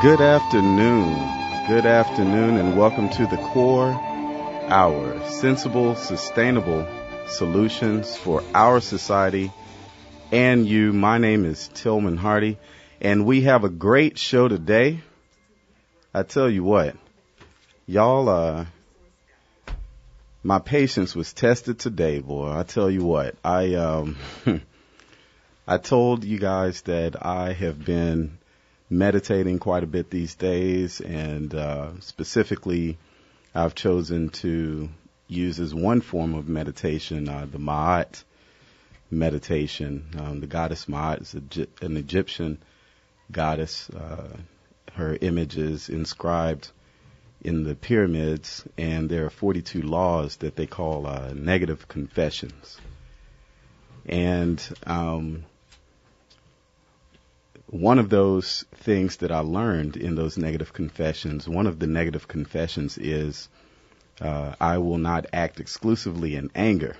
Good afternoon. Good afternoon, and welcome to the Core Hour. Sensible, sustainable solutions for our society and you. My name is Tillman Hardy, and we have a great show today. I tell you what, y'all, my patience was tested today, boy. I tell you what, I told you guys that I have been meditating quite a bit these days, and specifically I've chosen to use as one form of meditation the Ma'at meditation. The goddess Ma'at is an Egyptian goddess. Her image is inscribed in the pyramids, and there are 42 laws that they call negative confessions. And one of those things that I learned in those negative confessions, one of the negative confessions is I will not act exclusively in anger.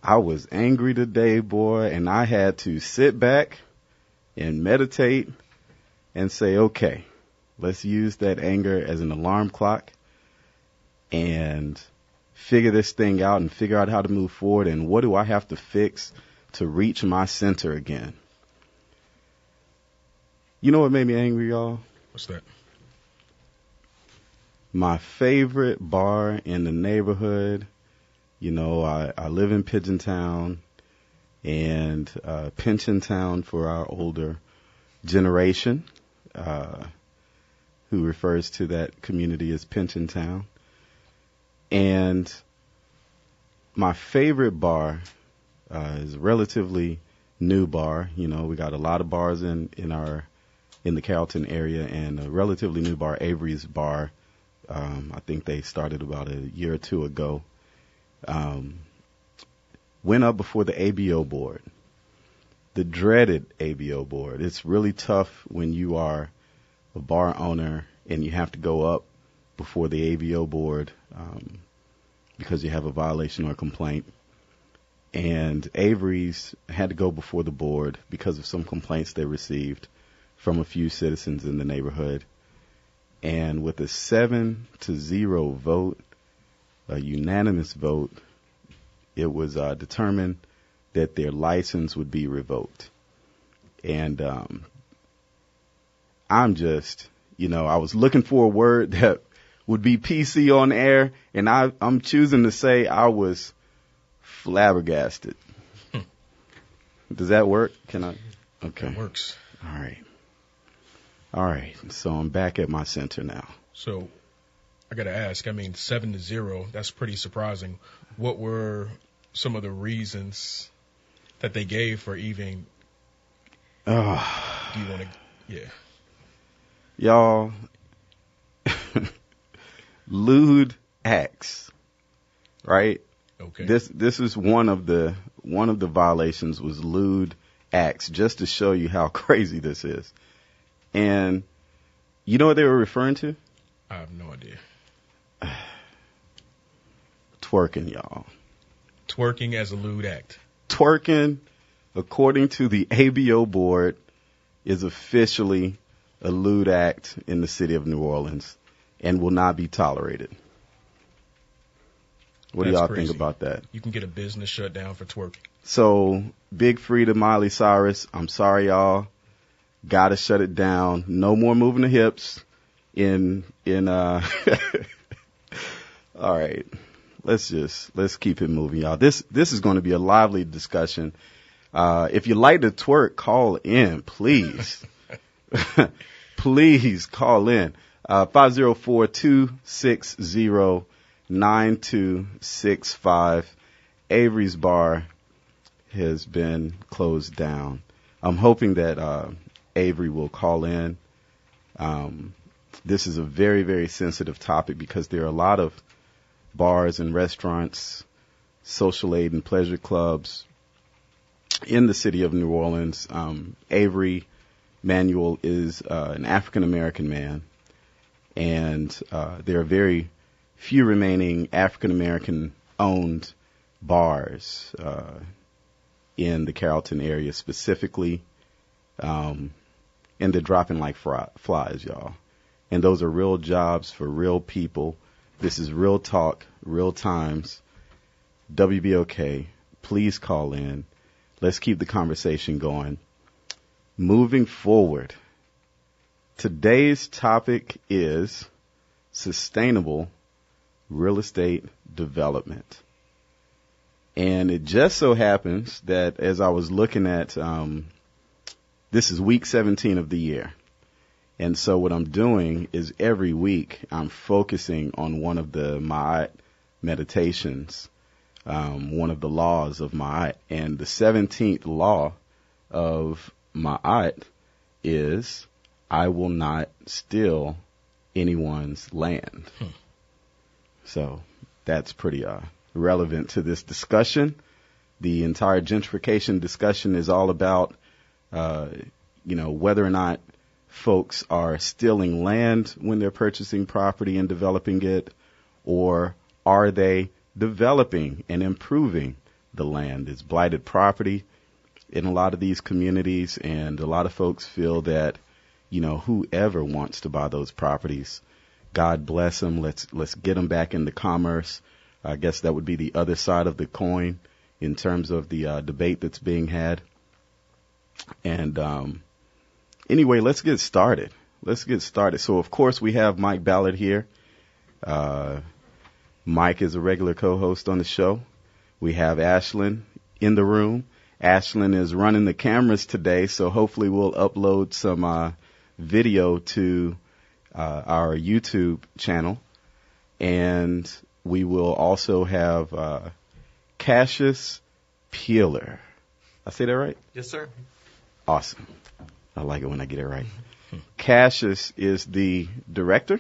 I was angry today, boy, and I had to sit back and meditate and say, okay, let's use that anger as an alarm clock and figure this thing out and figure out how to move forward, and what do I have to fix to reach my center again. You know what made me angry, y'all? What's that? My favorite bar in the neighborhood. You know, I live in Pigeon Town, and Pension Town for our older generation, who refers to that community as Pension Town. And my favorite bar is a relatively new bar. You know, we got a lot of bars in the Carrollton area, and a relatively new bar, Avery's Bar. I think they started about a year or two ago. Went up before the ABO board, the dreaded ABO board. It's really tough when you are a bar owner and you have to go up before the ABO board because you have a violation or a complaint. And Avery's had to go before the board because of some complaints they received from a few citizens in the neighborhood. And with a 7-0 vote, a unanimous vote, it was determined that their license would be revoked. And I'm just, I was looking for a word that would be PC on air, and I'm choosing to say I was flabbergasted. Does that work? Can I? Okay. It works. All right. So I'm back at my center now. So I got to ask, 7-0, that's pretty surprising. What were some of the reasons that they gave for even, do you want to, yeah. Y'all, lewd acts, right? Okay. This is one of the violations was lewd acts, just to show you how crazy this is. And you know what they were referring to? I have no idea. Twerking, y'all. Twerking as a lewd act. Twerking, according to the ABO board, is officially a lewd act in the city of New Orleans and will not be tolerated. What do y'all think about that? You can get a business shut down for twerking. So, Big Frida Miley Cyrus, I'm sorry, y'all. Gotta shut it down. No more moving the hips all right. Let's keep it moving, y'all. This is going to be a lively discussion. If you like to twerk, call in, please. Please call in. 504-260-9265. Avery's Bar has been closed down. I'm hoping that Avery will call in. This is a very, very sensitive topic because there are a lot of bars and restaurants, social aid and pleasure clubs in the city of New Orleans. Avery Manuel is an African-American man, and there are very few remaining African-American owned bars in the Carrollton area specifically, and they're dropping like flies, y'all. and those are real jobs for real people. This is real talk, real times. WBOK, please call in. Let's keep the conversation going. Moving forward, today's topic is sustainable real estate development. And it just so happens that as I was looking at, this is week 17 of the year. And so what I'm doing is every week I'm focusing on one of the Ma'at meditations, one of the laws of Ma'at. And the 17th law of Ma'at is, I will not steal anyone's land. So that's pretty relevant to this discussion. The entire gentrification discussion is all about, whether or not folks are stealing land when they're purchasing property and developing it, or are they developing and improving the land? It's blighted property in a lot of these communities, and a lot of folks feel that, whoever wants to buy those properties, God bless them. Let's get them back into commerce. I guess that would be the other side of the coin in terms of the debate that's being had. And anyway, let's get started. So, of course, we have Mike Ballard here. Mike is a regular co-host on the show. We have Ashlyn in the room. Ashlyn is running the cameras today, so hopefully we'll upload some video to our YouTube channel. And we will also have Casius Pealer. I say that right? Yes, sir. Awesome. I like it when I get it right. Casius is the director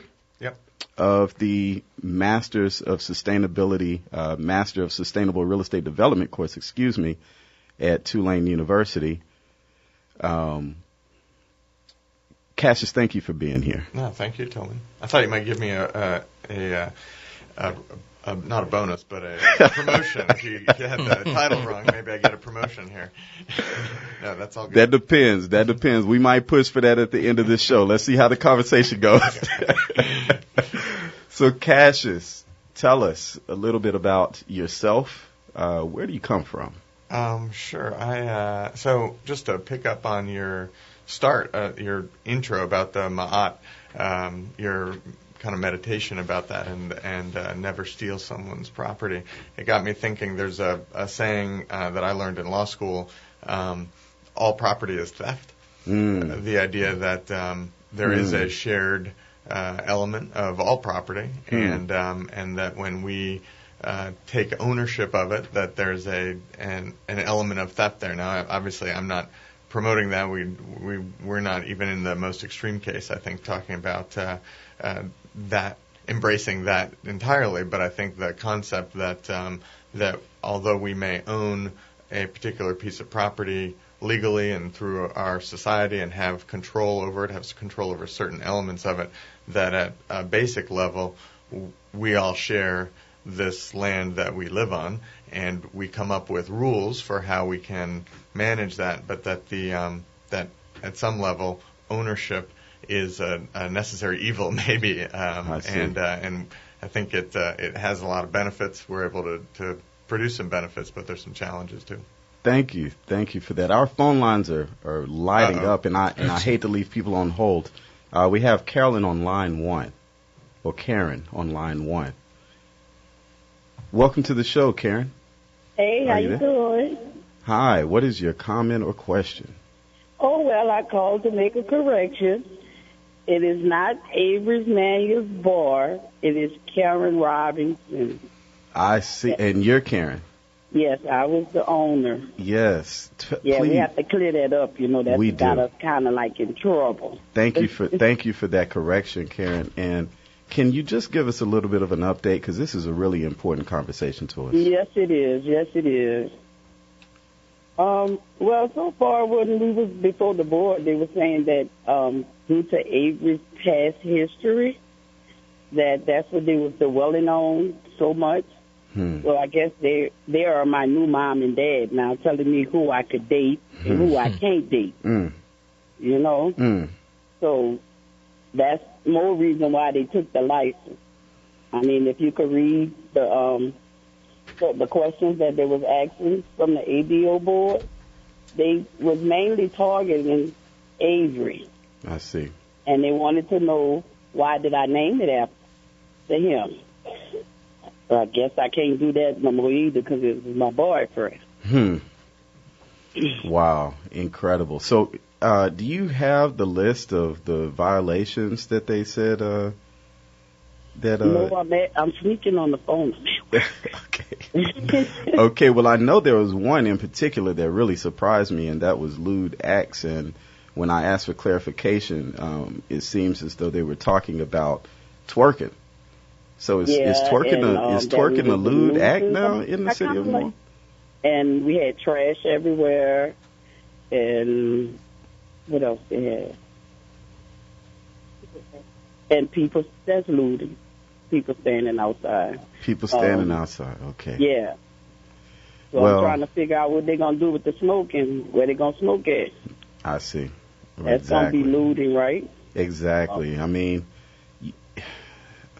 of the Masters of Sustainability, Master of Sustainable Real Estate Development course, at Tulane University. Casius, thank you for being here. No, thank you, Tillman. I thought you might give me a not a bonus, but a promotion. If you had the title wrong, maybe I get a promotion here. No, that's all good. That depends. We might push for that at the end of this show. Let's see how the conversation goes. So, Casius, tell us a little bit about yourself. Where do you come from? Sure. So just to pick up on your your intro about the Ma'at, your kind of meditation about that and never steal someone's property. It got me thinking. There's a saying that I learned in law school: all property is theft. The idea that there is a shared element of all property, and that when we take ownership of it, that there's an element of theft there. Now, obviously, I'm not promoting that. We're not even in the most extreme case, I think, talking about that, embracing that entirely. But I think the concept that although we may own a particular piece of property legally and through our society and have control over it, have control over certain elements of it, that at a basic level we all share this land that we live on, and we come up with rules for how we can manage that, but that that at some level ownership is a necessary evil, maybe, and I think it has a lot of benefits. We're able to produce some benefits, but there's some challenges too. Thank you for that. Our phone lines are lighting up, and I hate to leave people on hold. We have Karen on line 1. Welcome to the show, Karen. Hey, how you doing? Hi, what is your comment or question? Oh, well, I called to make a correction. It is not Avery's Manuel's Bar. It is Karen Robinson. I see. And you're Karen? Yes, I was the owner. Yes. Yeah, please. We have to clear that up. That got us kind of like in trouble. Thank you for that correction, Karen. And can you just give us a little bit of an update, because this is a really important conversation to us? Yes, it is. Well, so far when we was before the board, they were saying that due to Avery's past history, that's what they was dwelling on so much. So I guess they are my new mom and dad now, telling me who I could date and who I can't date. So that's more reason why they took the license. I mean, if you could read the questions that they was asking from the ABO board, they was mainly targeting Avery. I see. And they wanted to know, why did I name it after him? I guess I can't do that no more either because it was my boyfriend. Wow, incredible. So, do you have the list of the violations that they said No, I'm sneaking on the phone. Okay. Okay, well, I know there was one in particular that really surprised me, and that was lewd acts. And when I asked for clarification, it seems as though they were talking about twerking. So is twerking a lewd act now in the city of New Orleans? And we had trash everywhere, and what else they had? And people, that's looting. People standing outside. People standing outside, okay. Yeah. So well, I'm trying to figure out what they're going to do with the smoke and where they're going to smoke at. I see. That's exactly. going to be looting, right? Exactly. I mean,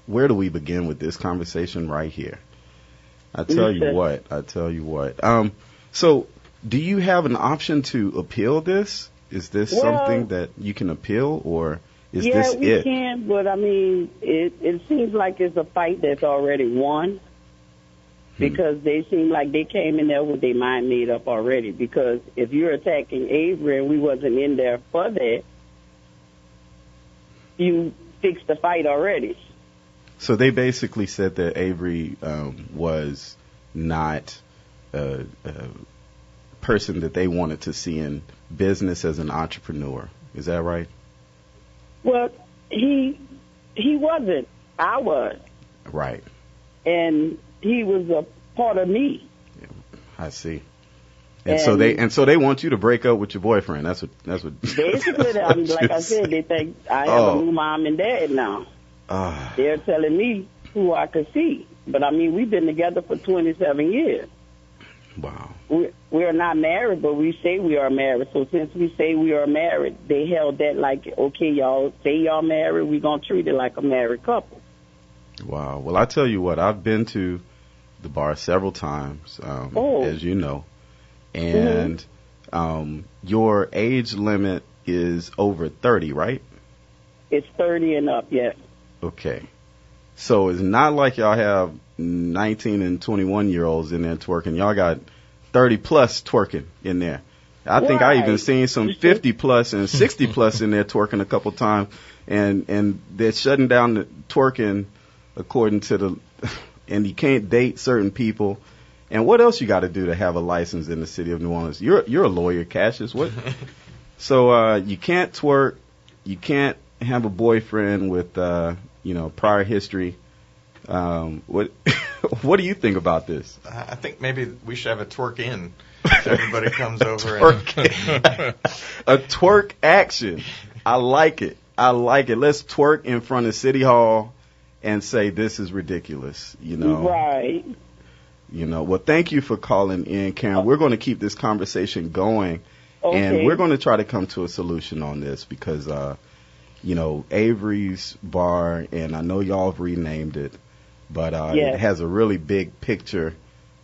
where do we begin with this conversation? Right here. I tell you what. So do you have an option to appeal this? Is this something that you can appeal, or is this it? Yeah, we can, but I mean, it seems like it's a fight that's already won because they seem like they came in there with their mind made up already. Because if you're attacking Avery and we wasn't in there for that, you fixed the fight already. So they basically said that Avery was not a person that they wanted to see in business as an entrepreneur. Is that right? Well, he wasn't. I was. Right. And he was a part of me. Yeah, I see. And so they want you to break up with your boyfriend. That's what. Basically, like I said, they think I have a new mom and dad now. They're telling me who I could see. But, I mean, we've been together for 27 years. Wow. We're not married, but we say we are married. So since we say we are married, they held that like, okay, y'all say y'all married, we're going to treat it like a married couple. Wow. Well, I tell you what, I've been to the bar several times, as you know. And your age limit is over 30, right? It's 30 and up, yes. Okay. So it's not like y'all have 19 and 21-year-olds in there twerking. Y'all got 30-plus twerking in there. I think I even seen some 50-plus and 60-plus in there twerking a couple times. And they're shutting down the twerking according to and you can't date certain people. And what else you got to do to have a license in the city of New Orleans? You're a lawyer, Casius. What? So you can't twerk. You can't have a boyfriend with prior history. What do you think about this? I think maybe we should have a twerk in. Everybody comes over a twerk action. I like it. Let's twerk in front of City Hall and say this is ridiculous. Right. Well, thank you for calling in, Karen. We're going to keep this conversation going, and we're going to try to come to a solution on this because Avery's Bar, and I know y'all have renamed it, but it has a really big picture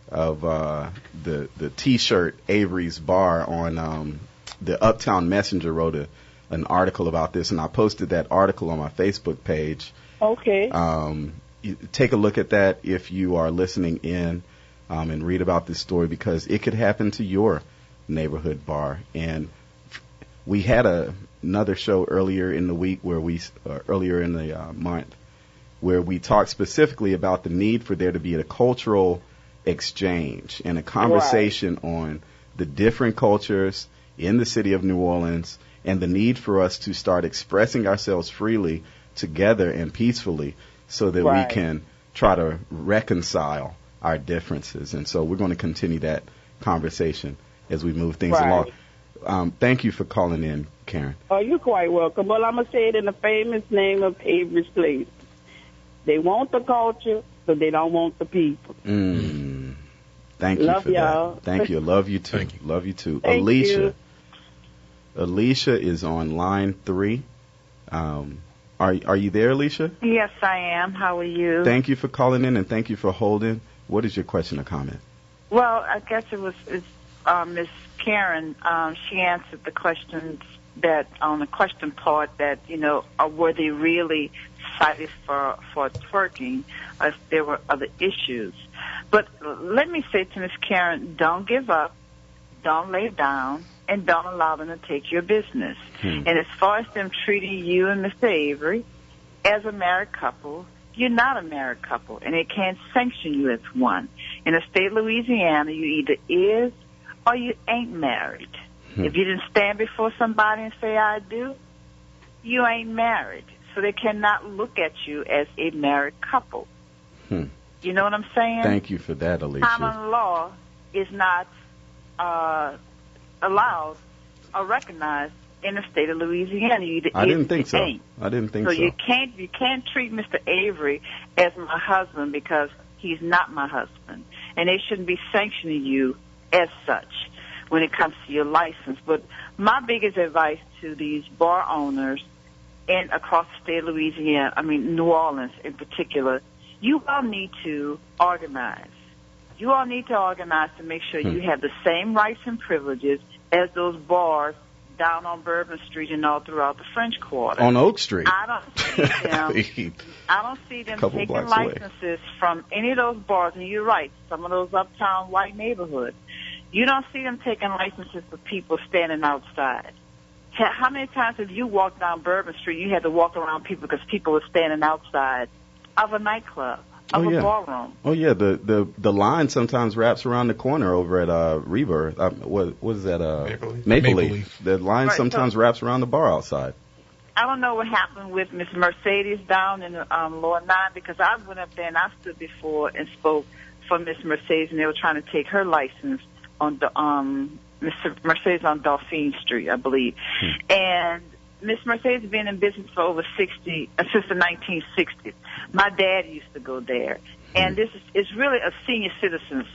of the T-shirt Avery's Bar on the Uptown Messenger wrote an article about this, and I posted that article on my Facebook page. Okay. Take a look at that if you are listening in and read about this story because it could happen to your neighborhood bar. And we had another show earlier in the week earlier in the month where we talked specifically about the need for there to be a cultural exchange and a conversation on the different cultures in the city of New Orleans and the need for us to start expressing ourselves freely together and peacefully so that we can try to reconcile our differences. And so we're going to continue that conversation as we move things along. Thank you for calling in, Karen. Oh, you're quite welcome. Well, I'm going to say it in the famous name of Avery's Place. They want the culture, but they don't want the people. Thank you for y'all. that. Thank you. Love you too. Thank you. Love you too. Thank you. Alicia is on line 3. Are you there, Alicia? Yes, I am. How are you? Thank you for calling in, and thank you for holding. What is your question or comment? Well, I guess it's Miss Karen. She answered the questions that on the question part that, were they really cited for twerking, or if there were other issues. But let me say to Miss Karen, don't give up, don't lay down, and don't allow them to take your business. And as far as them treating you and Mr. Avery as a married couple, you're not a married couple, and they can't sanction you as one. In the state of Louisiana, you either is or you ain't married. If you didn't stand before somebody and say, I do, you ain't married. So they cannot look at you as a married couple. You know what I'm saying? Thank you for that, Alicia. Common law is not allowed or recognized in the state of Louisiana. You either I didn't is think or so. ain't. I didn't think So so. you can't treat Mr. Avery as my husband because he's not my husband, and they shouldn't be sanctioning you as such when it comes to your license. But my biggest advice to these bar owners and across the state of Louisiana, New Orleans in particular, you all need to organize. You all need to organize to make sure you have the same rights and privileges as those bars down on Bourbon Street and all throughout the French Quarter. On Oak Street. I don't see them taking licenses from any of those bars. And you're right, some of those uptown white neighborhoods. You don't see them taking licenses for people standing outside. How many times have you walked down Bourbon Street, you had to walk around people because people were standing outside of a nightclub, of a ballroom? Oh, yeah. The line sometimes wraps around the corner over at Rebirth. What is that? Maple Leaf. The line sometimes wraps around the bar outside. I don't know what happened with Miss Mercedes down in Lower 9, because I went up there and I stood before and spoke for Miss Mercedes, and they were trying to take her license on the Miss Mercedes on Dauphine Street, I believe. And Miss Mercedes has been in business for over 60 since the 1960s. My dad used to go there, and this is really a senior citizens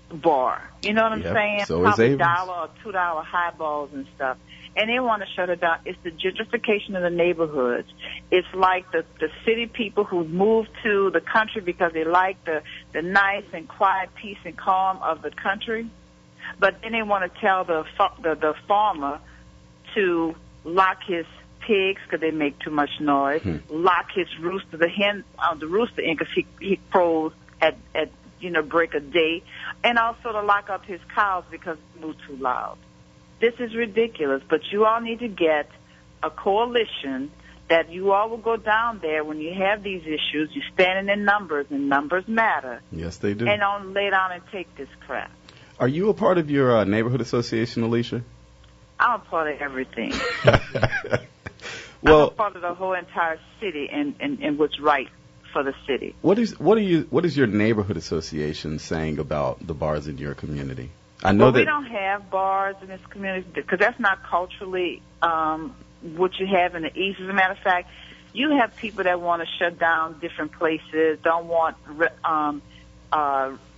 bar. You know what I'm saying? So probably is $1 or $2 highballs and stuff. And they want to shut it down. It's the gentrification of the neighborhoods. It's like the city people who moved to the country because they like the nice and quiet peace and calm of the country. But then they want to tell the farmer to lock his pigs because they make too much noise, lock his rooster, the rooster in because he crows at break of day, and also to lock up his cows because they move too loud. This is ridiculous, but you all need to get a coalition that you all will go down there when you have these issues. You're standing in numbers, and numbers matter. Yes, they do. And don't lay down and take this crap. Are you a part of your neighborhood association, Alicia? I'm a part of everything. Well, I'm a part of the whole entire city and what's right for the city. What is your neighborhood association saying about the bars in your community? I know that we don't have bars in this community because that's not culturally what you have in the East. As a matter of fact, you have people that want to shut down different places, don't want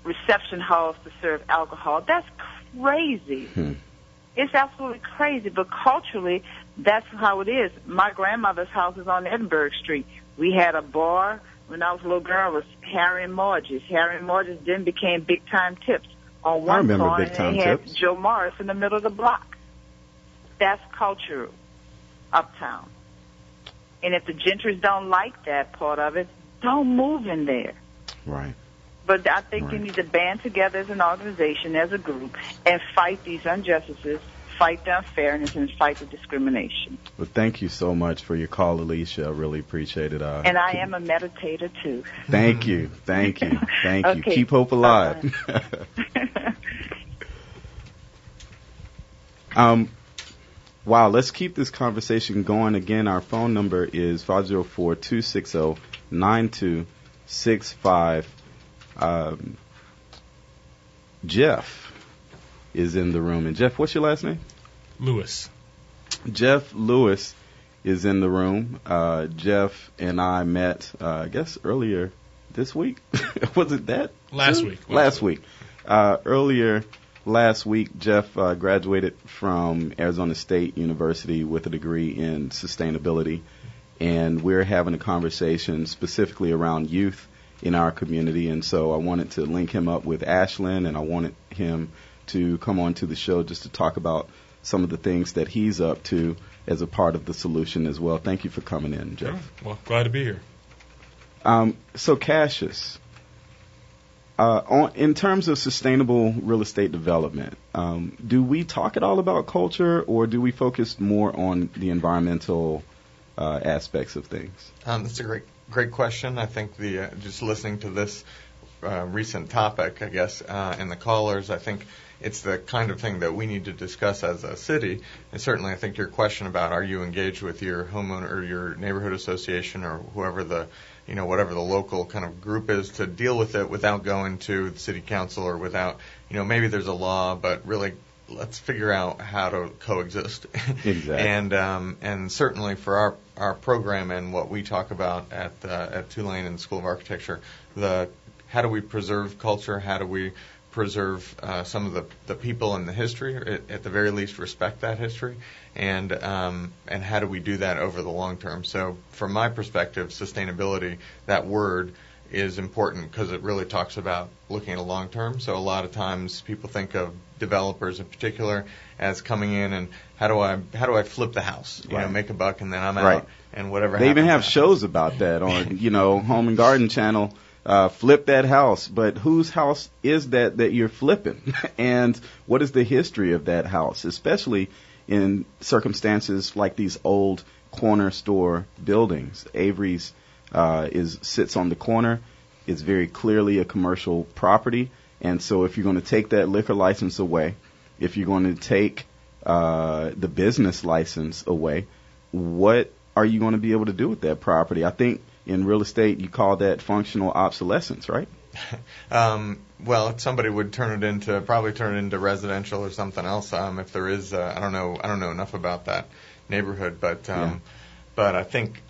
reception halls to serve alcohol. That's crazy. It's absolutely crazy, but culturally, that's how it is. My grandmother's house is on Edinburgh Street. We had a bar when I was a little girl. It was Harry and Marge's. Harry and Marge's then became Big Time Tips on one corner, and they had Joe Morris in the middle of the block. That's cultural, uptown. And if the gentries don't like that part of it, don't move in there. Right. But I think you need to band together as an organization, as a group, and fight these injustices, fight the unfairness, and fight the discrimination. Well, thank you so much for your call, Alicia. I really appreciate it. And I am a meditator, too. Thank you. Thank you. Thank you. Okay. Keep hope alive. Wow, let's keep this conversation going. Again, our phone number is 504-260-9265. Geoff is in the room. And Geoff, what's your last name? Lewis. Geoff Lewis is in the room. Geoff and I met, I guess, earlier this week. Was it that? Last week. Last week. Earlier last week, Geoff graduated from Arizona State University with a degree in sustainability. and we're having a conversation specifically around youth in our community. And so I wanted to link him up with Ashlyn, and I wanted him to come on to the show just to talk about some of the things that he's up to as a part of the solution as well. Thank you for coming in, Geoff. Yeah, well, glad to be here. So Casius, in terms of sustainable real estate development, do we talk at all about culture, or do we focus more on the environmental aspects of things? That's a great question. I think just listening to this recent topic, I guess, and the callers, I think it's the kind of thing that we need to discuss as a city. And certainly I think your question about are you engaged with your homeowner or your neighborhood association or whoever whatever the local kind of group is, to deal with it without going to the city council or without, maybe there's a law, but really let's figure out how to coexist. Exactly. And certainly for our program and what we talk about at Tulane and the School of Architecture, how do we preserve culture? How do we preserve some of the people and the history, or at the very least respect that history, and how do we do that over the long term? So from my perspective, sustainability, that word, is important because it really talks about looking at a long term. So a lot of times people think of developers in particular as coming in and how do I flip the house, make a buck, and then I'm out, and whatever. They even have shows about that on Home and Garden Channel. Flip that house, but whose house is that you're flipping? And what is the history of that house, especially in circumstances like these old corner store buildings? Avery's sits on the corner. It's very clearly a commercial property, and so if you're going to take that liquor license away, if you're going to take the business license away, what are you going to be able to do with that property? I think in real estate, you call that functional obsolescence, right? Well, if somebody would probably turn it into residential or something else. If there is, I don't know enough about that neighborhood, but I think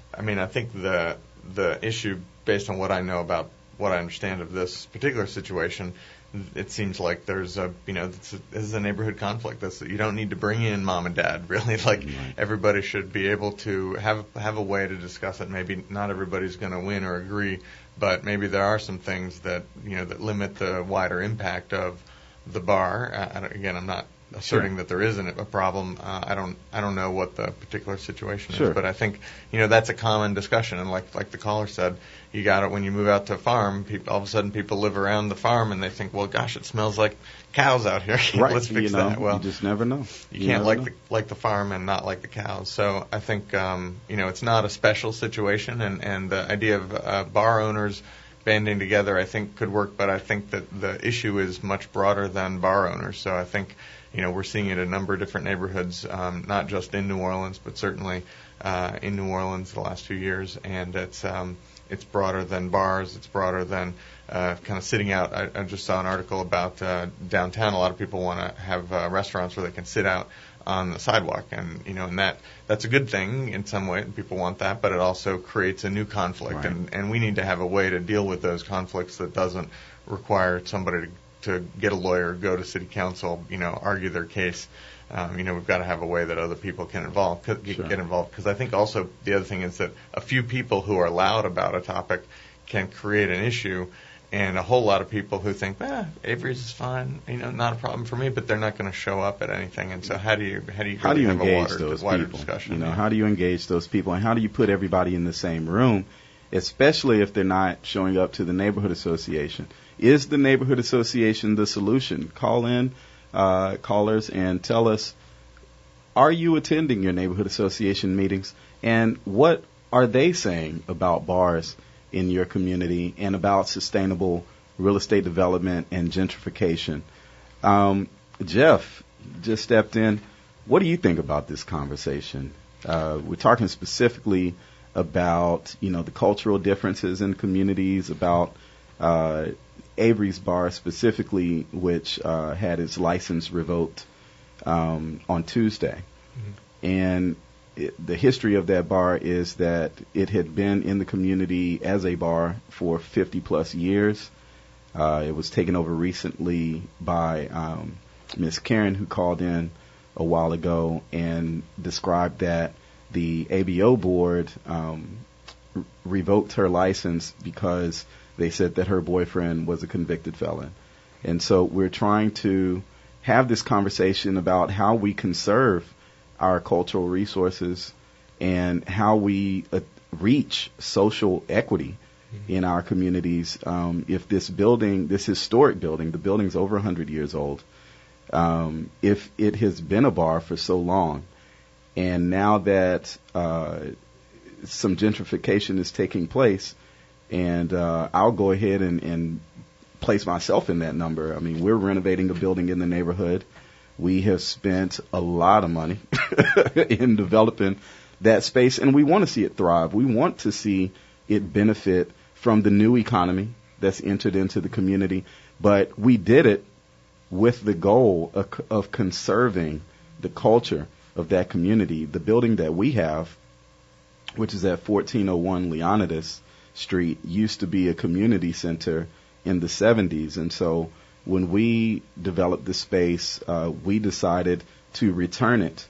the issue, based on what I know about what I understand of this particular situation, it seems like there's this is a neighborhood conflict. You don't need to bring in mom and dad, really. Everybody should be able to have a way to discuss it. Maybe not everybody's going to win or agree, but maybe there are some things that that limit the wider impact of the bar. I'm not asserting that there isn't a problem. I don't know what the particular situation is, but I think that's a common discussion. And like the caller said, you got it when you move out to a farm. All of a sudden, people live around the farm and they think, well, gosh, it smells like cows out here. Let's fix that. Well, you just never know. You can't like the farm and not like the cows. So I think it's not a special situation, and the idea of bar owners banding together, I think, could work. But I think that the issue is much broader than bar owners. So I think we're seeing it in a number of different neighborhoods, not just in New Orleans, but certainly in New Orleans the last few years. And it's broader than bars. It's broader than kind of sitting out. I just saw an article about downtown. A lot of people want to have restaurants where they can sit out on the sidewalk, and and that's a good thing in some way. People want that, but it also creates a new conflict, and we need to have a way to deal with those conflicts that doesn't require somebody to get a lawyer, go to city council, argue their case. We've got to have a way that other people can get involved. Because I think also the other thing is that a few people who are loud about a topic can create an issue, and a whole lot of people who think, Avery's is fine, not a problem for me, but they're not going to show up at anything. And so how do you engage those wider people? Discussion? How do you engage those people, and how do you put everybody in the same room, especially if they're not showing up to the neighborhood association? Is the neighborhood association the solution? Call in, callers, and tell us, are you attending your neighborhood association meetings? And what are they saying about bars in your community and about sustainable real estate development and gentrification? Geoff just stepped in. What do you think about this conversation? We're talking specifically about, the cultural differences in communities, about Avery's Bar specifically, which had its license revoked on Tuesday. Mm-hmm. And the history of that bar is that it had been in the community as a bar for 50-plus years. It was taken over recently by Miss Karen, who called in a while ago and described that the ABO board revoked her license because they said that her boyfriend was a convicted felon. And so we're trying to have this conversation about how we conserve our cultural resources and how we reach social equity in our communities. If this building, this historic building, the building's over 100 years old, if it has been a bar for so long, and now that some gentrification is taking place, and I'll go ahead and place myself in that number. I mean, we're renovating a building in the neighborhood. We have spent a lot of money in developing that space, and we want to see it thrive. We want to see it benefit from the new economy that's entered into the community. But we did it with the goal of conserving the culture of that community. The building that we have, which is at 1401 Leonidas Street, used to be a community center in the 70s. And so when we developed the space, we decided to return it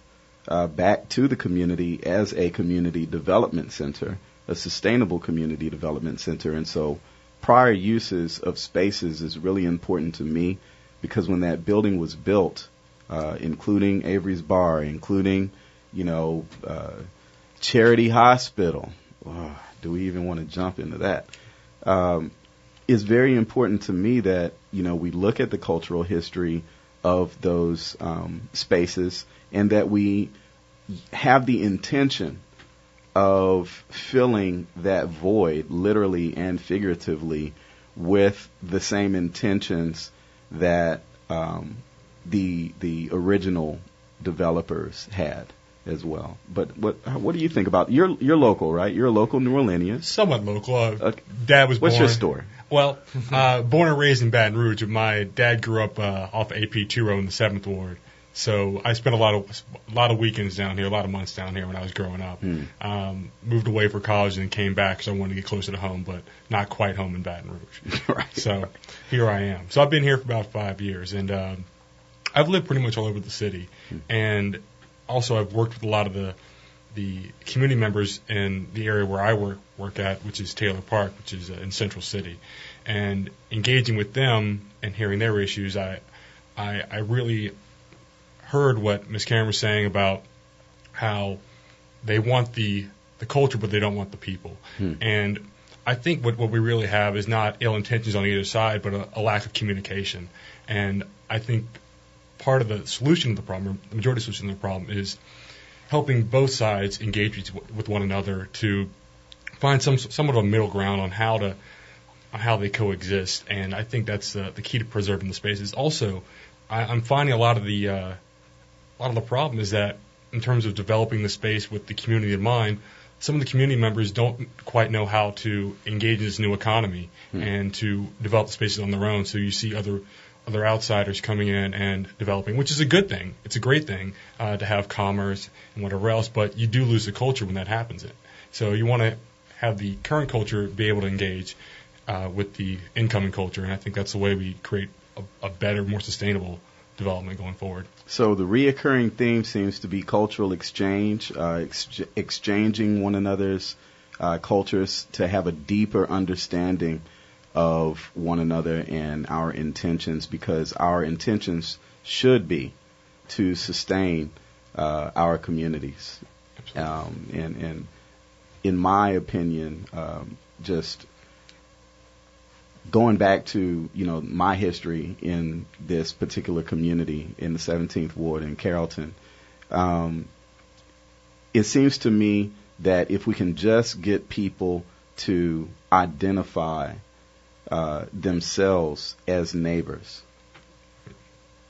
back to the community as a community development center, a sustainable community development center. And so prior uses of spaces is really important to me, because when that building was built, including Avery's Bar, including, Charity Hospital, do we even want to jump into that? It's very important to me that, we look at the cultural history of those spaces, and that we have the intention of filling that void, literally and figuratively, with the same intentions that the original developers had as well. But what do you think about you're local, right? You're a local New Orleanian. Somewhat local. Dad was born. What's your story? Well, born and raised in Baton Rouge. My dad grew up off AP 2 Row in the 7th Ward. So I spent a lot of weekends down here, a lot of months down here when I was growing up. Moved away for college and came back because I wanted to get closer to home, but not quite home in Baton Rouge. Right. So here I am. So I've been here for about 5 years, and I've lived pretty much all over the city. And also I've worked with a lot of the community members in the area where I work at, which is Taylor Park, which is in Central City. And engaging with them and hearing their issues, I really heard what Ms. Karen was saying about how they want the culture, but they don't want the people. And I think what we really have is not ill intentions on either side, but a lack of communication. And I think part of the solution to the problem, the majority of the solution to the problem, is helping both sides engage with one another to find somewhat of a middle ground on how they coexist. And I think that's the key to preserving the spaces. Also, I'm finding a lot of the problem is that in terms of developing the space with the community in mind, some of the community members don't quite know how to engage in this new economy and to develop the spaces on their own. So you see other outsiders coming in and developing, which is a good thing. It's a great thing to have commerce and whatever else, but you do lose the culture when that happens. So you want to have the current culture be able to engage with the incoming culture, and I think that's the way we create a better, more sustainable development going forward. So the reoccurring theme seems to be cultural exchange, exchanging one another's cultures to have a deeper understanding of one another and our intentions, because our intentions should be to sustain our communities. And in my opinion, just going back to, my history in this particular community in the 17th Ward in Carrollton, it seems to me that if we can just get people to identify themselves as neighbors,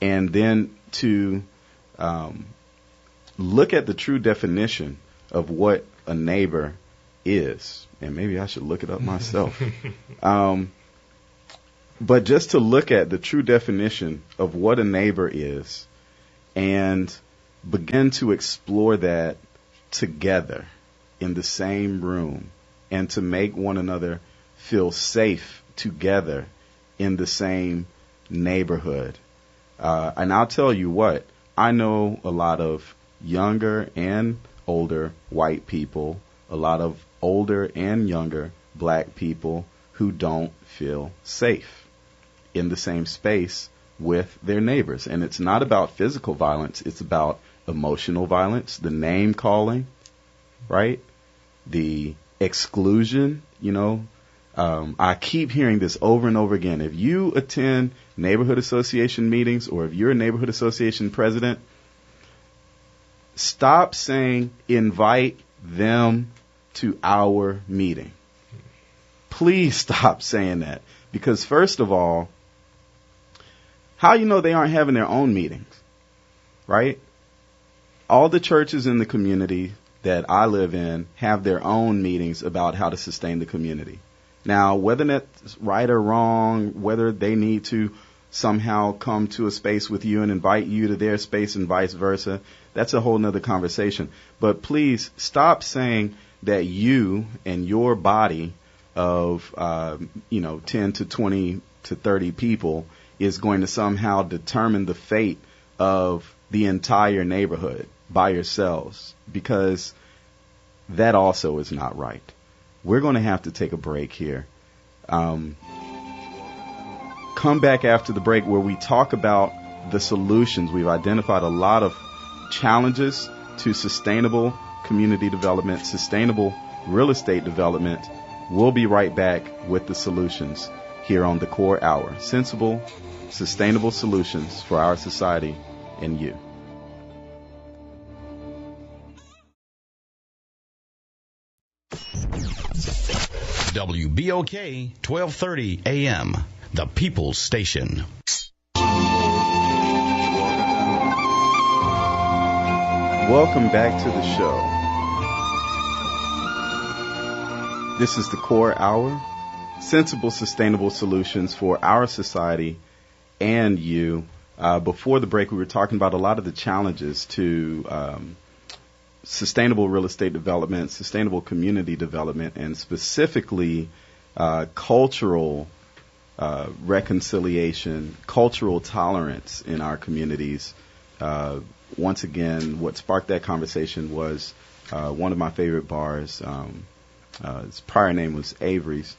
and then to look at the true definition of what a neighbor is, and maybe I should look it up myself. But just to look at the true definition of what a neighbor is and begin to explore that together in the same room, and to make one another feel safe together in the same neighborhood. And I'll tell you what, I know a lot of younger and older white people, a lot of older and younger black people who don't feel safe in the same space with their neighbors. And it's not about physical violence, it's about emotional violence, the name calling, right? The exclusion, I keep hearing this over and over again. If you attend neighborhood association meetings, or if you're a neighborhood association president, stop saying invite them to our meeting. Please stop saying that. Because first of all, how you know they aren't having their own meetings, right? All the churches in the community that I live in have their own meetings about how to sustain the community. Now, whether that's right or wrong, whether they need to somehow come to a space with you and invite you to their space and vice versa, that's a whole nother conversation. But please stop saying that you and your body of, 10 to 20 to 30 people is going to somehow determine the fate of the entire neighborhood by yourselves, because that also is not right. We're going to have to take a break here. Come back after the break where we talk about the solutions. We've identified a lot of challenges to sustainable community development, sustainable real estate development. We'll be right back with the solutions here on the Core Hour. Sensible, sustainable solutions for our society and you. WBOK 1230 AM, the People's Station. Welcome back to the show. This is the Core Hour, sensible, sustainable solutions for our society and you. Before the break, we were talking about a lot of the challenges to sustainable real estate development, sustainable community development, and specifically cultural reconciliation, cultural tolerance in our communities. Once again, what sparked that conversation was one of my favorite bars. Its prior name was Avery's,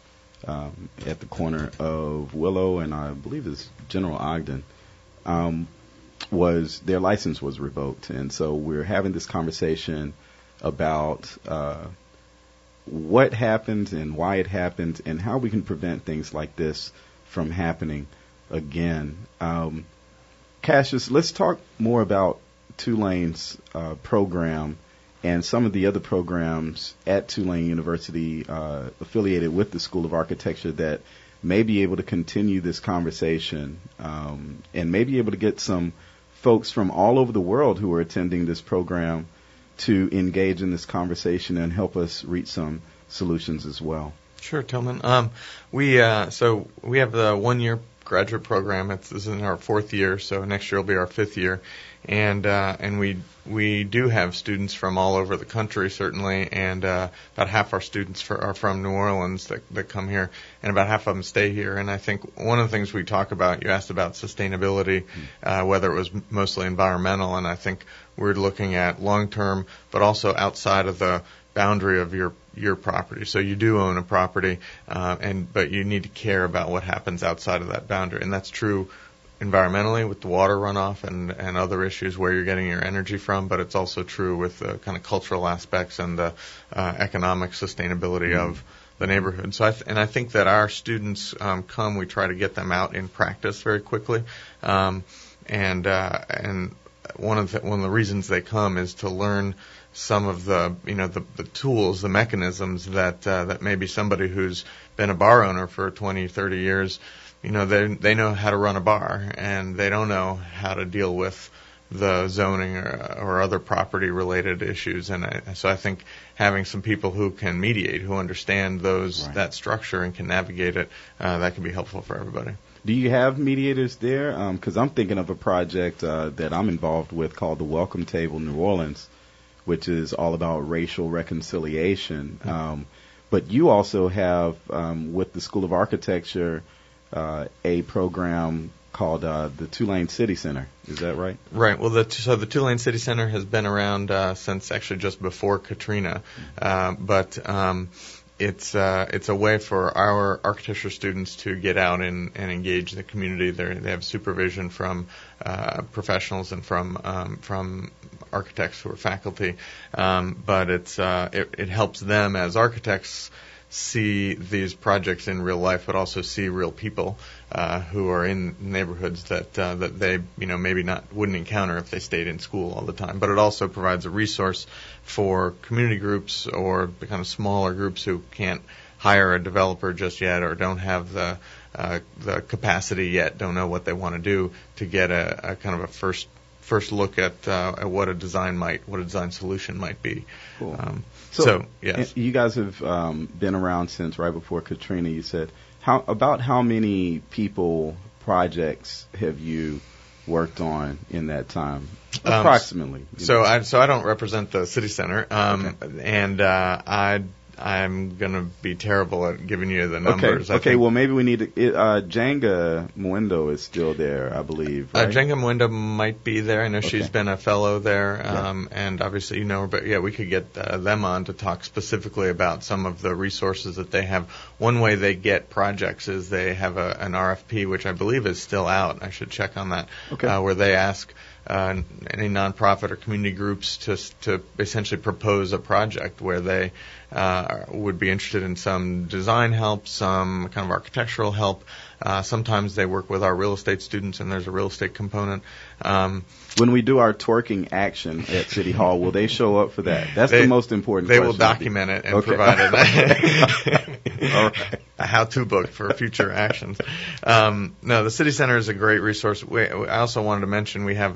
at the corner of Willow and I believe it's General Ogden. Their license was revoked, and so we're having this conversation about what happened and why it happened and how we can prevent things like this from happening again. Casius, let's talk more about Tulane's program and some of the other programs at Tulane University affiliated with the School of Architecture that may be able to continue this conversation and may be able to get some folks from all over the world who are attending this program to engage in this conversation and help us reach some solutions as well. Sure, Tillman. We have the 1-year graduate program. This is in our 4th year, so next year will be our 5th year. And we do have students from all over the country, certainly, and about half our students are from New Orleans that come here, and about half of them stay here. And I think one of the things we talk about, you asked about sustainability, whether it was mostly environmental, and I think we're looking at long-term, but also outside of the boundary of your property. So you do own a property, but you need to care about what happens outside of that boundary, and that's true environmentally with the water runoff and other issues where you're getting your energy from, but it's also true with the kind of cultural aspects and the economic sustainability of the neighborhood. So I think that our students we try to get them out in practice very quickly, and one of the reasons they come is to learn some of the the tools, the mechanisms that maybe somebody who's been a bar owner for 20, 30 years, they know how to run a bar, and they don't know how to deal with the zoning or other property-related issues. And so I think having some people who can mediate, who understand that structure and can navigate it, that can be helpful for everybody. Do you have mediators there? Because I'm thinking of a project that I'm involved with called the Welcome Table New Orleans, which is all about racial reconciliation. But you also have, with the School of Architecture, a program called the Tulane City Center. Is that right? Right. Well, so the Tulane City Center has been around since actually just before Katrina, but it's a way for our architecture students to get out and engage the community. They have supervision from professionals and from architects who are faculty, but it helps them as architects see these projects in real life, but also see real people who are in neighborhoods that they maybe wouldn't encounter if they stayed in school all the time. But it also provides a resource for community groups or the kind of smaller groups who can't hire a developer just yet or don't have the capacity yet, don't know what they want to do, to get a kind of a first look at what a design solution might be. Cool. So yes, you guys have been around since right before Katrina. You said how many projects have you worked on in that time, approximately? I don't represent the city center, and I'm going to be terrible at giving you the numbers. Okay. Well, maybe we need to. Jenga Mwendo is still there, I believe. Right? Jenga Mwendo might be there. I know she's been a fellow there, and obviously you know her. But yeah, we could get them on to talk specifically about some of the resources that they have. One way they get projects is they have an RFP, which I believe is still out. I should check on that. Where they ask any nonprofit or community groups to essentially propose a project where they would be interested in some design help, some kind of architectural help. Sometimes they work with our real estate students, and there's a real estate component. When we do our twerking action at City Hall, will they show up for that? That's the most important question. They will document it and provide a how-to book for future actions. No, the City Center is a great resource. I also wanted to mention we have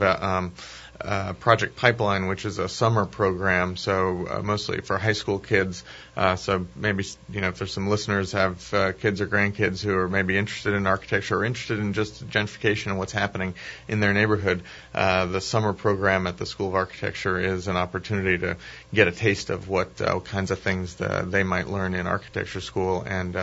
Project Pipeline, which is a summer program, so mostly for high school kids. So maybe, if there's some listeners have kids or grandkids who are maybe interested in architecture or interested in just gentrification and what's happening in their neighborhood, the summer program at the School of Architecture is an opportunity to get a taste of what kinds of things they might learn in architecture school and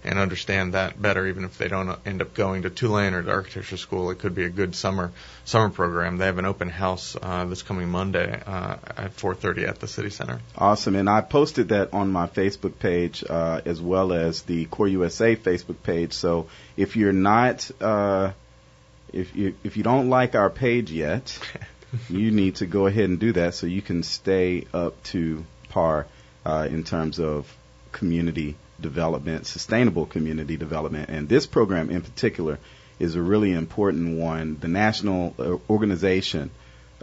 understand that better, even if they don't end up going to Tulane or to architecture school. It could be a good summer program. They have an open house this coming Monday at 4:30 at the City Center. Awesome, and I posted that on my Facebook page as well as the Core USA Facebook page. So if you're not, if you don't like our page yet, you need to go ahead and do that so you can stay up to par in terms of community development, sustainable community development, and this program in particular is a really important one. The National Organization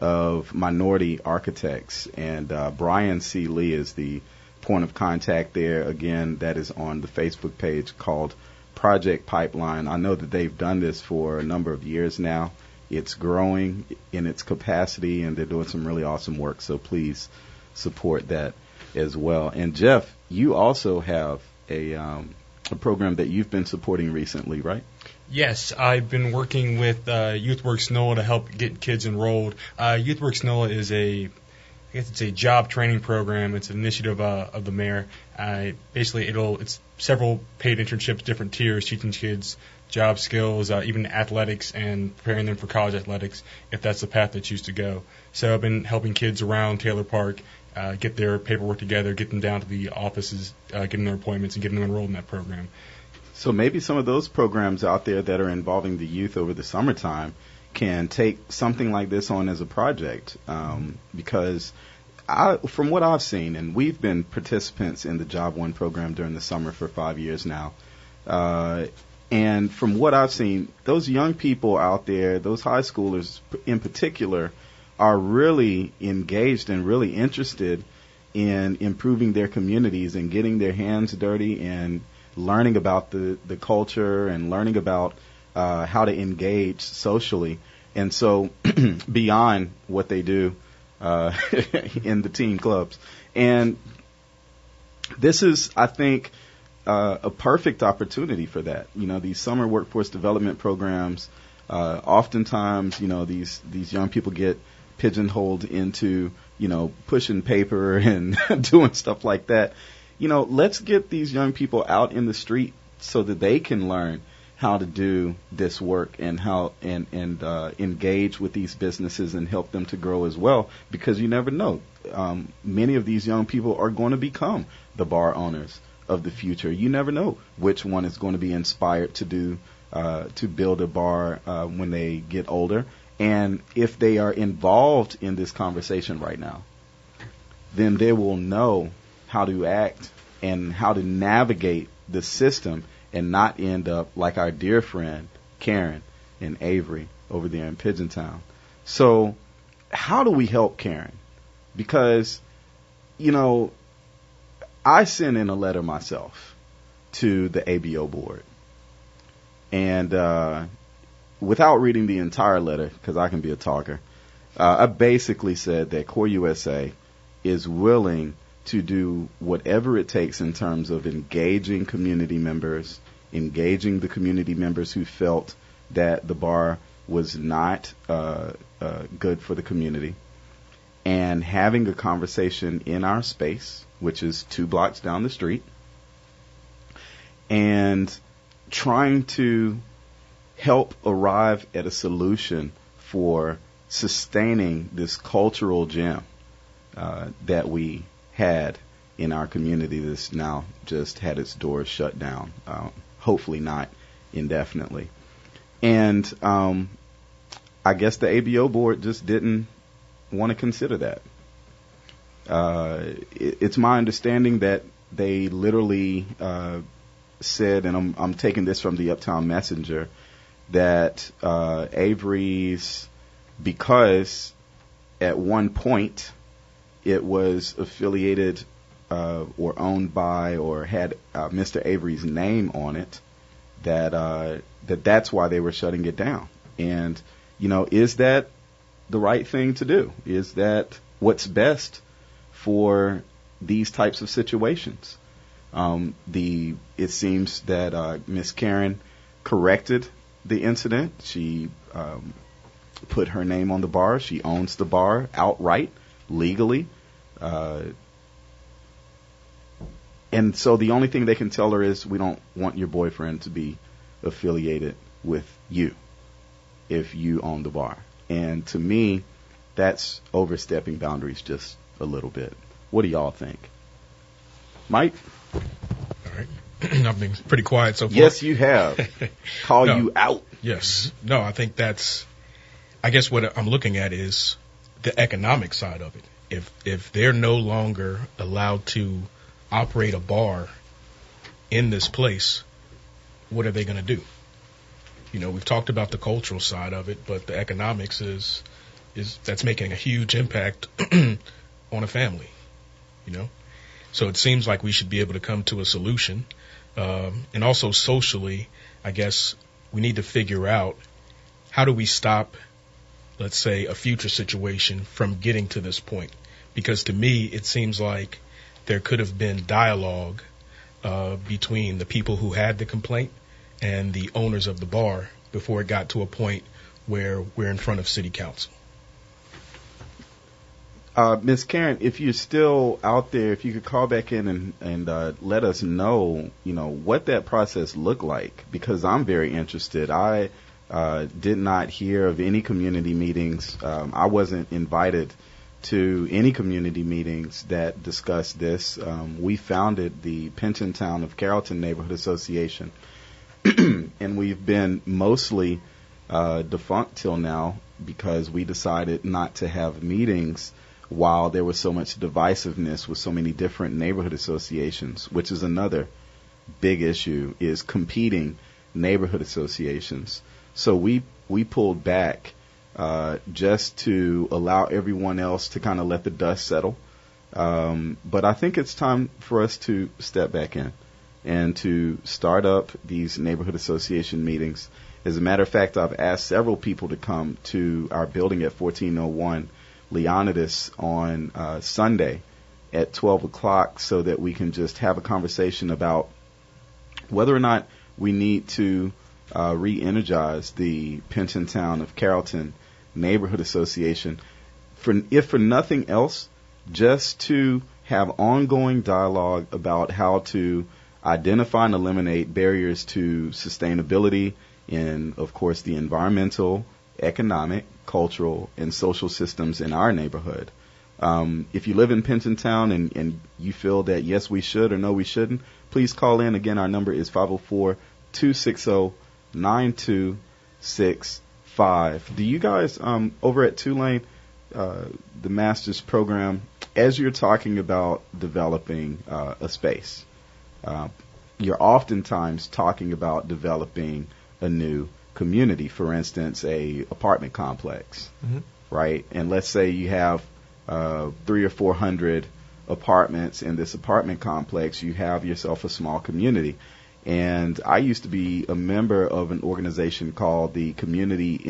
of Minority Architects, and Brian C. Lee is the point of contact there. Again, that is on the Facebook page called Project Pipeline. I know that they've done this for a number of years now. It's growing in its capacity, and they're doing some really awesome work, so please support that as well. And Geoff, you also have a program that you've been supporting recently, right? Yes, I've been working with YouthWorks NOLA to help get kids enrolled. YouthWorks NOLA is it's a job training program. It's an initiative of the mayor. Basically, it's several paid internships, different tiers, teaching kids job skills, even athletics, and preparing them for college athletics if that's the path they choose to go. So I've been helping kids around Taylor Park get their paperwork together, get them down to the offices, getting their appointments, and getting them enrolled in that program. So maybe some of those programs out there that are involving the youth over the summertime can take something like this on as a project, because from what I've seen, and we've been participants in the Job One program during the summer for 5 years now, and from what I've seen, those young people out there, those high schoolers in particular, are really engaged and really interested in improving their communities and getting their hands dirty and learning about the culture and learning about how to engage socially. And so beyond what they do in the teen clubs. And this is, I think, a perfect opportunity for that. These summer workforce development programs, oftentimes, these young people get pigeonholed into, pushing paper and doing stuff like that. Let's get these young people out in the street so that they can learn how to do this work and how and engage with these businesses and help them to grow as well, because you never know. Many of these young people are going to become the bar owners of the future. You never know which one is going to be inspired to do to build a bar when they get older. And if they are involved in this conversation right now, then they will know how to act and how to navigate the system and not end up like our dear friend Karen and Avery over there in Pigeon Town. So how do we help Karen? Because, you know, I sent in a letter myself to the ABO board. And without reading the entire letter, because I can be a talker, I basically said that Core USA is willing to do whatever it takes in terms of engaging community members, engaging the community members who felt that the bar was not good for the community, and having a conversation in our space, which is 2 blocks down the street, and trying to help arrive at a solution for sustaining this cultural gem that we had in our community that's now just had its doors shut down, hopefully not indefinitely. And I guess the ABO board just didn't want to consider that. It's my understanding that they literally said, and I'm taking this from the Uptown Messenger, that Avery's, because at one point it was affiliated or owned by or had Mr. Avery's name on it, that's why they were shutting it down. And, you know, is that the right thing to do? Is that what's best for these types of situations? It seems that Miss Karen corrected the incident. She put her name on the bar. She owns the bar outright, legally. And so the only thing they can tell her is, we don't want your boyfriend to be affiliated with you if you own the bar. And to me, that's overstepping boundaries just a little bit. What do y'all think? Mike? All right. I've been pretty quiet so far. Yes, you have. You out. Yes. No, I think I guess what I'm looking at is the economic side of it. If they're no longer allowed to operate a bar in this place, what are they going to do? You know, we've talked about the cultural side of it, but the economics is that's making a huge impact on a family, you know? So it seems like we should be able to come to a solution. And also socially, I guess we need to figure out, how do we stop, let's say, a future situation from getting to this point? Because to me, it seems like there could have been dialogue between the people who had the complaint and the owners of the bar before it got to a point where we're in front of city council. Ms. Karen, if you're still out there, if you could call back in and let us know, you know, what that process looked like, because I'm very interested. I did not hear of any community meetings. I wasn't invited to any community meetings that discussed this. We founded the Pensiontown of Carrollton Neighborhood Association, and we've been mostly defunct till now because we decided not to have meetings while there was so much divisiveness with so many different neighborhood associations, which is another big issue, is competing neighborhood associations. So we pulled back just to allow everyone else to kind of let the dust settle. But I think it's time for us to step back in and to start up these neighborhood association meetings. As a matter of fact, I've asked several people to come to our building at 1401 Leonidas on Sunday at 12 o'clock so that we can just have a conversation about whether or not we need to re-energize the Pensiontown of Carrollton Neighborhood Association, if for nothing else, just to have ongoing dialogue about how to identify and eliminate barriers to sustainability in, of course, the environmental, economic, cultural, and social systems in our neighborhood. If you live in Pentontown and you feel that, yes, we should or no, we shouldn't, please call in. Again, our number is 504-260-9265. Do you guys over at Tulane, the master's program, as you're talking about developing a space, you're oftentimes talking about developing a new community, for instance, a apartment complex, right? And let's say you have 300 or 400 apartments in this apartment complex. You have yourself a small community. And I used to be a member of an organization called the Community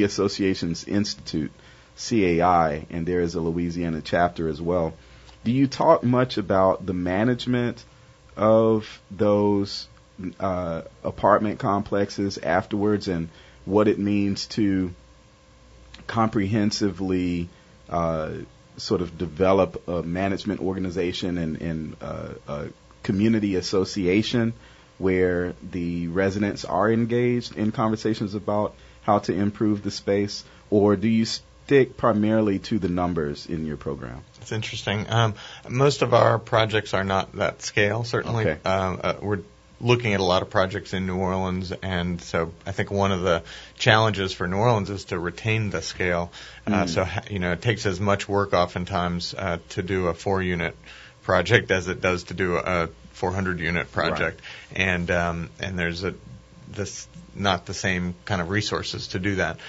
Associations Institute, CAI, and there is a Louisiana chapter as well. Do you talk much about the management of those apartment complexes afterwards and what it means to comprehensively sort of develop a management organization and a community association where the residents are engaged in conversations about how to improve the space? Or do you stick primarily to the numbers in your program? It's interesting. Most of our projects are not that scale, certainly. Okay. We're looking at a lot of projects in New Orleans, and so I think one of the challenges for New Orleans is to retain the scale. So, it takes as much work oftentimes to do a 4-unit project as it does to do a 400-unit project. Right. And there's not the same kind of resources to do that.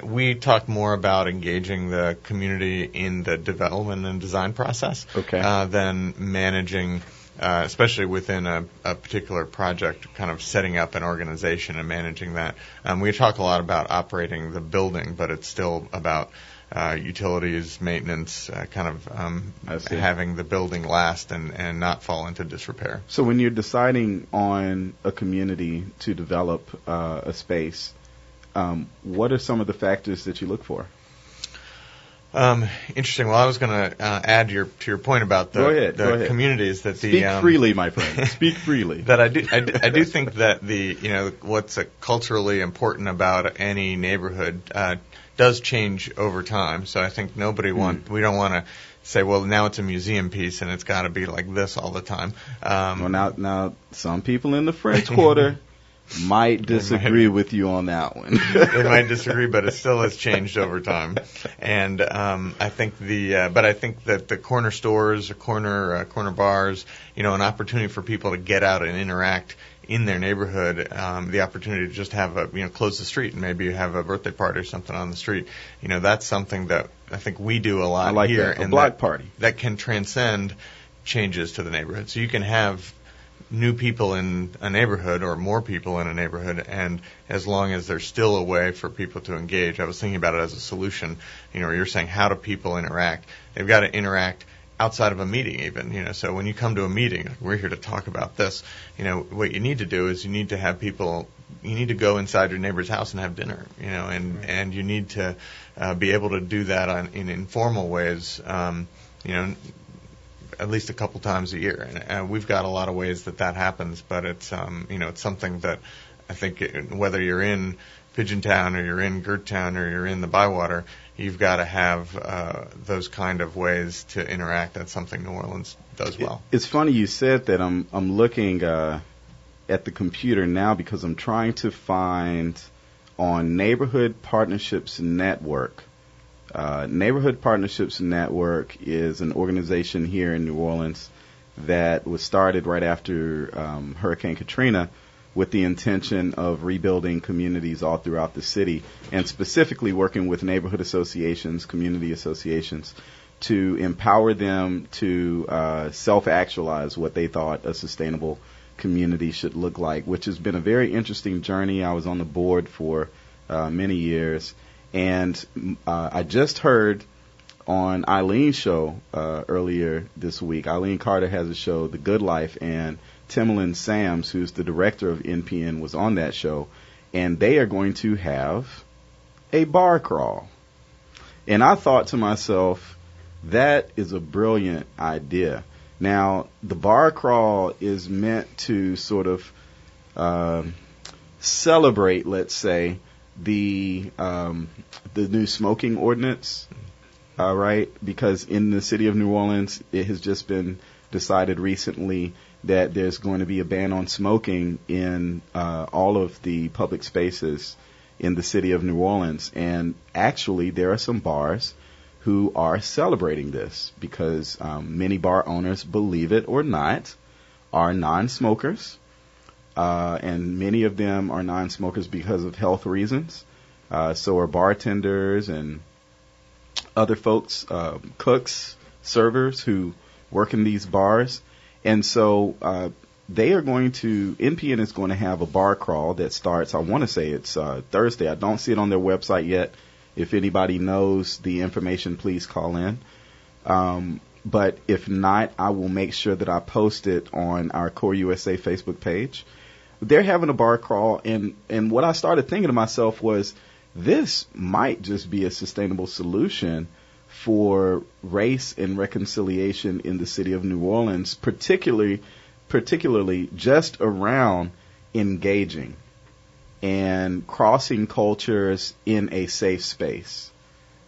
We talk more about engaging the community in the development and design process than managing, especially within a particular project, kind of setting up an organization and managing that. We talk a lot about operating the building, but it's still about utilities, maintenance, having the building last and not fall into disrepair. So when you're deciding on a community to develop a space, what are some of the factors that you look for? Interesting. Well, I was going to add to your point about Go ahead. communities that Speak freely, my friend. Speak freely. That I do think that what's culturally important about any neighborhood does change over time. So I think we don't want to say, well, now it's a museum piece and it's got to be like this all the time. Well, now some people in the French Quarter might disagree with you on that one. They might disagree, but it still has changed over time. And I think that the corner stores, corner bars, an opportunity for people to get out and interact in their neighborhood, the opportunity to just have close the street and maybe you have a birthday party or something on the street. That's something that I think we do a lot here. That. A block party. That can transcend changes to the neighborhood. So you can have new people in a neighborhood or more people in a neighborhood, and as long as there's still a way for people to engage. I was thinking about it as a solution. You're saying, how do people interact? They've got to interact outside of a meeting even, so when you come to a meeting, we're here to talk about this, what you need to do is you need to have people, you need to go inside your neighbor's house and have dinner, and you need to be able to do that in informal ways, at least a couple times a year. And we've got a lot of ways that happens, but it's, it's something that I think whether you're in Pigeontown or you're in Gerttown or you're in the Bywater, you've got to have those kind of ways to interact. That's something New Orleans does well. It's funny you said that. I'm looking at the computer now because I'm trying to find on Neighborhood Partnerships Network. Neighborhood Partnerships Network is an organization here in New Orleans that was started right after Hurricane Katrina with the intention of rebuilding communities all throughout the city, and specifically working with neighborhood associations, community associations, to empower them to self-actualize what they thought a sustainable community should look like, which has been a very interesting journey. I was on the board for many years, and I just heard on Eileen's show earlier this week. Eileen Carter has a show, The Good Life, and Timbaland Sams, who's the director of NPN, was on that show, and they are going to have a bar crawl. And I thought to myself, that is a brilliant idea, Now, the bar crawl is meant to sort of celebrate, let's say, the new smoking ordinance, right? Because in the city of New Orleans, it has just been decided recently that there's going to be a ban on smoking in all of the public spaces in the city of New Orleans. And actually, there are some bars who are celebrating this because many bar owners, believe it or not, are non-smokers. And many of them are non-smokers because of health reasons. So are bartenders and other folks, cooks, servers who work in these bars. And so they are going to, NPN is going to have a bar crawl that starts, I want to say it's Thursday. I don't see it on their website yet. If anybody knows the information, please call in. But if not, I will make sure that I post it on our Core USA Facebook page. They're having a bar crawl, and what I started thinking to myself was, this might just be a sustainable solution for race and reconciliation in the city of New Orleans, particularly just around engaging and crossing cultures in a safe space.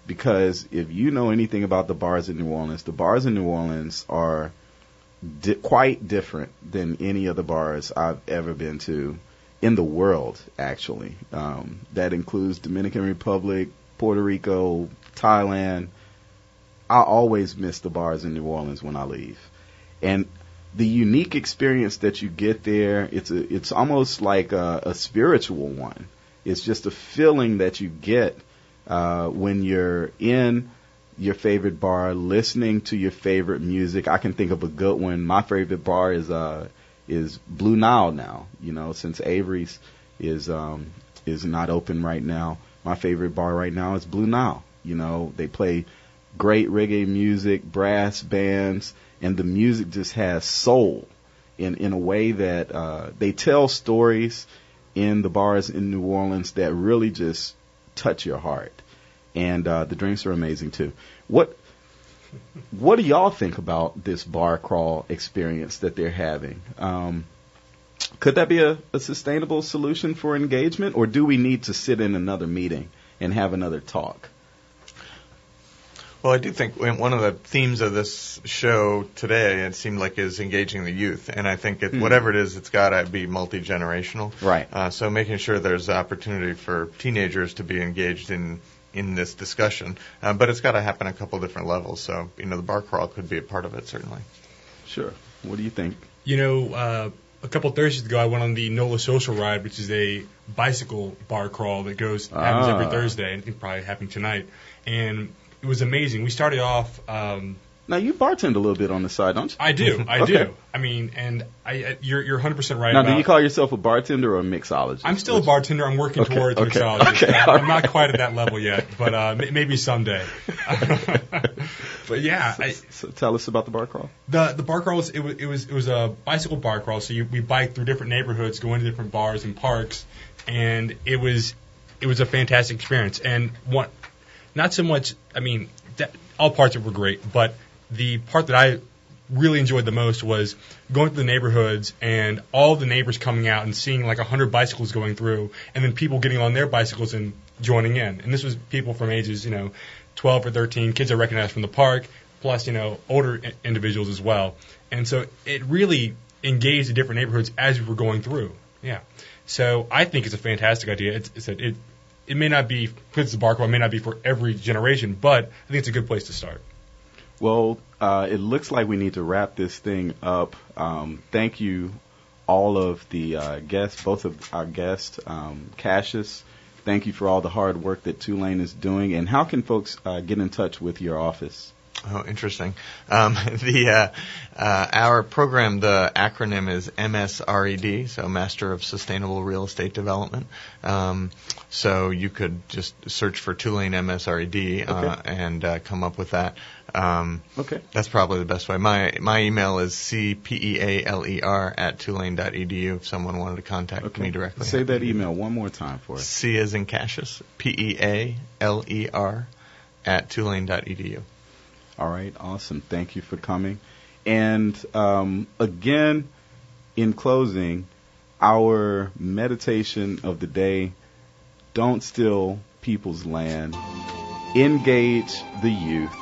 Because if you know anything about the bars in New Orleans, the bars in New Orleans are quite different than any other bars I've ever been to in the world, actually. That includes Dominican Republic, Puerto Rico, Thailand. I always miss the bars in New Orleans when I leave. And the unique experience that you get there, it's almost like a spiritual one. It's just a feeling that you get when you're in your favorite bar, listening to your favorite music. I can think of a good one. My favorite bar is Blue Nile now. You know, since Avery's is not open right now. My favorite bar right now is Blue Nile. You know, they play great reggae music, brass bands, and the music just has soul in a way that they tell stories in the bars in New Orleans that really just touch your heart. And the drinks are amazing too. What do y'all think about this bar crawl experience that they're having? Could that be a sustainable solution for engagement, or do we need to sit in another meeting and have another talk? Well, I do think one of the themes of this show today, it seemed like, is engaging the youth. And I think whatever it is, it's got to be multi-generational. Right. So making sure there's opportunity for teenagers to be engaged in this discussion. But it's got to happen at a couple different levels. So, you know, the bar crawl could be a part of it, certainly. Sure. What do you think? You know, a couple Thursdays ago, I went on the NOLA Social Ride, which is a bicycle bar crawl that happens every Thursday, and it's probably happening tonight. And it was amazing. We started off. Now you bartend a little bit on the side, don't you? I do. I Okay. do. I mean, and you're 100% right. Now, about, do you call yourself a bartender or a mixologist? I'm still a bartender. I'm working towards mixology. Okay. I'm not quite at that level yet, but maybe someday. But yeah, So tell us about the bar crawl. the bar crawl was it was a bicycle bar crawl. So we biked through different neighborhoods, going to different bars and parks, and it was a fantastic experience. And not so much. I mean, all parts of it were great, but the part that I really enjoyed the most was going through the neighborhoods and all the neighbors coming out and seeing like 100 bicycles going through, and then people getting on their bicycles and joining in. And this was people from ages, 12 or 13, kids I recognized from the park, plus, older individuals as well. And so it really engaged the different neighborhoods as we were going through. Yeah. So I think it's a fantastic idea. It may not be, because it's a bar crawl, it may not be for every generation, but I think it's a good place to start. Well, it looks like we need to wrap this thing up. Thank you, all of the guests, both of our guests, Casius. Thank you for all the hard work that Tulane is doing. And how can folks get in touch with your office? Oh, interesting. Our program, the acronym is MSRED, so Master of Sustainable Real Estate Development. So you could just search for Tulane MSRED and come up with that. Okay. That's probably the best way. My email is cpealer@tulane.edu if someone wanted to contact me directly. Say that email one more time for us. C as in Casius, PEALER @tulane.edu. All right, awesome. Thank you for coming. And again, in closing, our meditation of the day: don't steal people's land, engage the youth,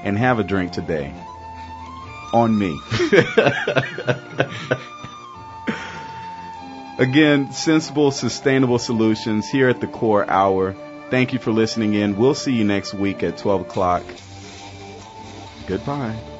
and have a drink today. On me. Again, sensible, sustainable solutions here at the Core Hour. Thank you for listening in. We'll see you next week at 12 o'clock. Goodbye.